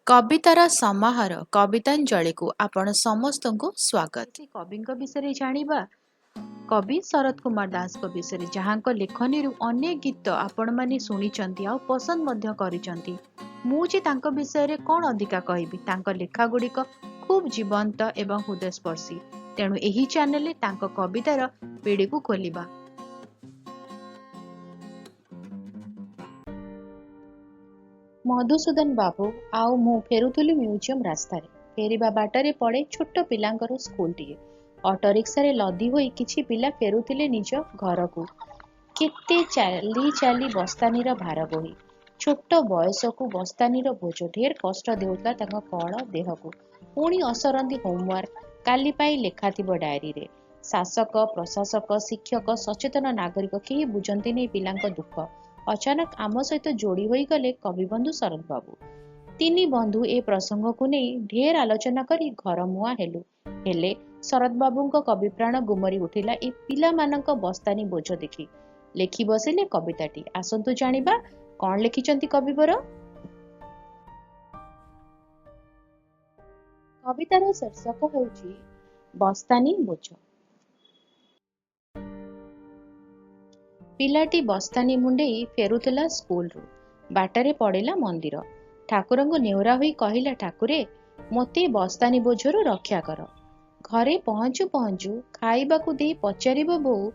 कवितार समाहार कवितांजलिକୁ आपण ସମସ୍ତଙ୍କୁ ସ୍ୱାଗତ। କବିଙ୍କ ବିଷୟରେ ଜାଣିବା। କବି ଶରତ କୁମାର ଦାସଙ୍କ ବିଷୟରେ, ଯାହାଙ୍କ ଲେଖନୀରୁ ଅନେକ ଗୀତ ଆପଣମାନେ ଶୁଣିଛନ୍ତି ଆଉ ପସନ୍ଦ ମଧ୍ୟ କରିଛନ୍ତି। ମୁଁ ଯେ ତାଙ୍କ ବିଷୟରେ କ'ଣ ଅଧିକା କହିବି, ତାଙ୍କ ଲେଖାଗୁଡ଼ିକ ଖୁବ୍ ଜୀବନ୍ତ ଏବଂ ହୃଦୟସ୍ପର୍ଶୀ। ତେଣୁ ଏହି ଚ୍ୟାନେଲରେ ତାଙ୍କ କବିତାର ପିଢ଼ିକୁ ଖୋଲିବା। ମଧୁସୂଦନ ବାବୁ ଆଉ ମୁଁ ଫେରୁଥିଲୁ ମ୍ୟୁଜିୟମ ରାସ୍ତାରେ। ଫେରିବା ବାଟରେ ପଡ଼େ ଛୋଟ ପିଲାଙ୍କର ସ୍କୁଲଟିଏ। ଅଟୋରିକ୍ସାରେ ଲଦି ହୋଇ କିଛି ପିଲା ଫେରୁଥିଲେ ନିଜ ଘରକୁ। କେତେ ଚାଲି ଚାଲି ବସ୍ତାନିର ଭାର ବୋହି। ଛୋଟ ବୟସକୁ ବସ୍ତାନିର ବୋଝ ଢେର କଷ୍ଟ ଦେଉଥିଲା ତାଙ୍କ କଳ ଦେହକୁ। ପୁଣି ଅସରନ୍ତି ହୋମୱାର୍କ, କାଲି ପାଇଁ ଲେଖାଥିବ ଡାଏରୀରେ। ଶାସକ, ପ୍ରଶାସକ, ଶିକ୍ଷକ, ସଚେତନ ନାଗରିକ କେହି ବୁଝନ୍ତିନି ପିଲାଙ୍କ ଦୁଃଖ। ଅଚାନକ ଆମ ସହିତ ଯୋଡ଼ି ହୋଇଗଲେ କବିବନ୍ଧୁ ଶରତ ବାବୁ। ତିନି ବନ୍ଧୁ ଏ ପ୍ରସଙ୍ଗକୁ ନେଇ ଢେର ଆଲୋଚନା କରି ଘରମୁହାଁ ହେଲୁ। ହେଲେ ଶରତ ବାବୁଙ୍କ କବିପ୍ରାଣ ଗୁମରି ଉଠିଲା ଏ ପିଲାମାନଙ୍କ ବସ୍ତାନି ବୋଝ ଦେଖି। ଲେଖି ବସିଲେ କବିତାଟି। ଆସନ୍ତୁ ଜାଣିବା କ'ଣ ଲେଖିଛନ୍ତି କବିବର। କବିତାର ଶୀର୍ଷକ ହେଉଛି ବସ୍ତାନି ବୋଝ। ପିଲାଟି ବସ୍ତାନି ମୁଣ୍ଡେଇ ଫେରୁଥିଲା ସ୍କୁଲରୁ। ବାଟରେ ପଡ଼ିଲା ମନ୍ଦିର। ଠାକୁରଙ୍କୁ ନେହୁରା ହୋଇ କହିଲା, ଠାକୁରେ, ମୋତେ ବସ୍ତାନି ବୋଝରୁ ରକ୍ଷା କର। ଘରେ ପହଞ୍ଚୁ ପହଞ୍ଚୁ ଖାଇବାକୁ ଦେଇ ପଚାରିବ ବୋଉ,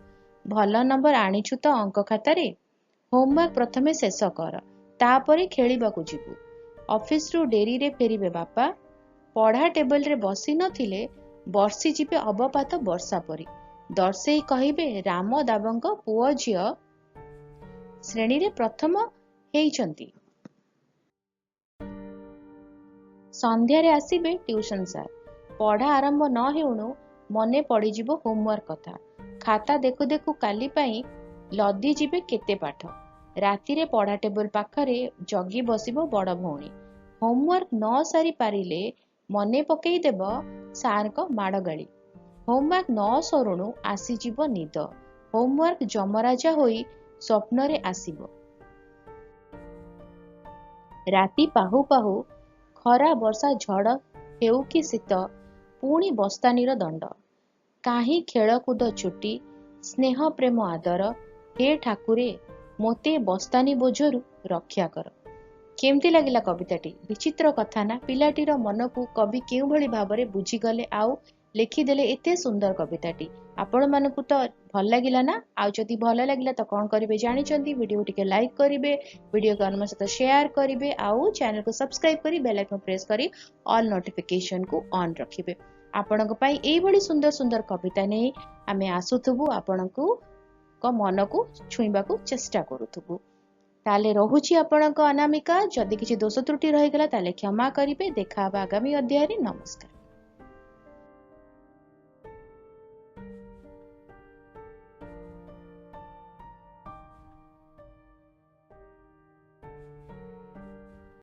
ଭଲ ନମ୍ବର ଆଣିଛୁ ତ ଅଙ୍କ ଖାତାରେ? ହୋମୱାର୍କ ପ୍ରଥମେ ଶେଷ କର, ତାପରେ ଖେଳିବାକୁ ଯିବୁ। ଅଫିସରୁ ଡେରିରେ ଫେରିବେ ବାପା। ପଢ଼ା ଟେବୁଲରେ ବସି ନଥିଲେ ବର୍ଷିଯିବେ ଅବପାତ ବର୍ଷା ପରି। ଦର୍ଶେଇ କହିବେ ରାମ ଦାବଙ୍କ ପୁଅ ଝିଅ ଶ୍ରେଣୀରେ ପ୍ରଥମ ହେଇଛନ୍ତି। ସନ୍ଧ୍ୟାରେ ଆସିବେ ଟ୍ୟୁସନ ସାର୍। ପଢ଼ା ଆରମ୍ଭ ନ ହେଉଣୁ ମନେ ପଡ଼ିଯିବ ହୋମୱାର୍କ କଥା। ଖାତା ଦେଖୁ ଦେଖୁ କାଲି ପାଇଁ ଲଦି ଯିବେ କେତେ ପାଠ। ରାତିରେ ପଢ଼ା ଟେବୁଲ ପାଖରେ ଜଗି ବସିବ ବଡ଼ ଭଉଣୀ। ହୋମୱାର୍କ ନ ସାରି ପାରିଲେ ମନେ ପକେଇ ଦେବ ସାରଙ୍କ ମାଡ଼ଗାଳି। ହୋମୱାର୍କ ନ ସରୁଣୁ ଆସିଯିବ ନିଦ। ହୋମୱାର୍କ ଯମରାଜା ହୋଇ ସ୍ୱପ୍ନରେ ଆସିବ। ରାତି ପାହୁ ପାହୁ ଖରା ବର୍ଷା ଝଡ଼ ହେଉ କି ଶୀତ, ପୁଣି ବସ୍ତାନିର ଦଣ୍ଡ। କାହିଁ ଖେଳକୁଦ ଛୁଟି, ସ୍ନେହ ପ୍ରେମ ଆଦର। ହେ ଠାକୁରେ, ମୋତେ ବସ୍ତାନି ବୋଝରୁ ରକ୍ଷା କର। କେମିତି ଲାଗିଲା କବିତାଟି? ବିଚିତ୍ର କଥା ନା? ପିଲାଟିର ମନକୁ କବି କେଉଁଭଳି ଭାବରେ ବୁଝିଗଲେ ଆଉ ଲେଖିଦେଲେ ଏତେ ସୁନ୍ଦର କବିତାଟି। ଆପଣମାନଙ୍କୁ ତ ଭଲ ଲାଗିଲା ନା? ଆଉ ଯଦି ଭଲ ଲାଗିଲା ତ କ'ଣ କରିବେ ଜାଣିଛନ୍ତି? ଭିଡ଼ିଓ ଟିକେ ଲାଇକ୍ କରିବେ, ଭିଡ଼ିଓକୁ ଅନ୍ୟଙ୍କ ସହିତ ସେୟାର କରିବେ, ଆଉ ଚ୍ୟାନେଲକୁ ସବସ୍କ୍ରାଇବ କରି ବେଲ୍ ଆଇକନ୍ ପ୍ରେସ୍ କରି ଅଲ୍ ନୋଟିଫିକେସନକୁ ଅନ୍ ରଖିବେ। ଆପଣଙ୍କ ପାଇଁ ଏଇଭଳି ସୁନ୍ଦର ସୁନ୍ଦର କବିତା ନେଇ ଆମେ ଆସୁଥିବୁ, ଆପଣଙ୍କୁ ମନକୁ ଛୁଇଁବାକୁ ଚେଷ୍ଟା କରୁଥିବୁ। ତାହେଲେ ରହୁଛି ଆପଣଙ୍କ ଅନାମିକା। ଯଦି କିଛି ଦୋଷ ତ୍ରୁଟି ରହିଗଲା ତାହେଲେ କ୍ଷମା କରିବେ। ଦେଖା ହେବା ଆଗାମୀ ଅଧ୍ୟାୟରେ। ନମସ୍କାର।